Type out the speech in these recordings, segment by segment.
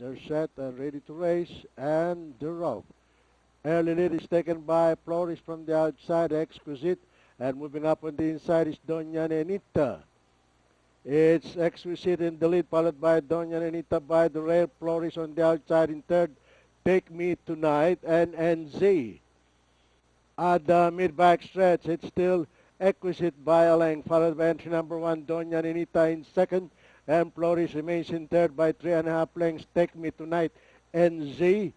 They're set and ready to race, and they're off. Early lead is taken by Flores from the outside, Exquisite, and moving up on the inside is Doña Nenita. It's Exquisite in the lead, followed by Doña Nenita by the rail. Flores on the outside in third. Take Me Tonight and NZ. At the mid-back stretch, it's still Exquisite by a length, followed by entry number 1, Doña Nenita in second, and Flores remains in third by 3.5 lengths. Take Me Tonight, NZ.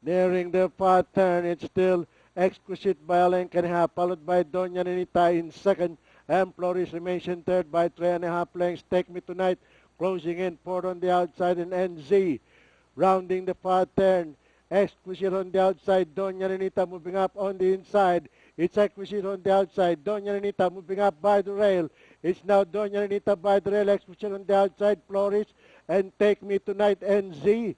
Nearing the far turn, it's still Exquisite by a length and a half, followed by Doña Nenita in second, and Flores remains in third by 3.5 lengths. Take Me Tonight, closing in fourth on the outside, and NZ. Rounding the far turn, Exquisite on the outside, Doña Nenita moving up on the inside. It's Exquisite on the outside, Doña Nenita moving up by the rail. It's now Doña Nenita by the rail, Exquisite on the outside, Flores, and Take Me Tonight, NZ.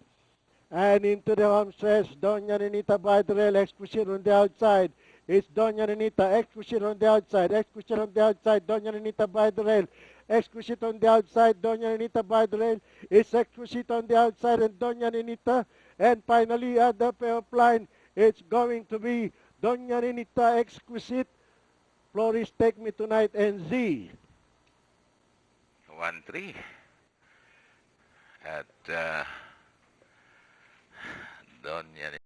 And into the home stretch, Doña Nenita by the rail, Exquisite on the outside. It's Doña Nenita, Exquisite on the outside, Exquisite on the outside, Doña Nenita by the rail. Exquisite on the outside, Doña Nenita by the rail. It's Exquisite on the outside and Doña Nenita. And finally at the payoff line, it's going to be Doña Nenita, Exquisite, Flores, Take Me Tonight, and Z. 1-3 at Doña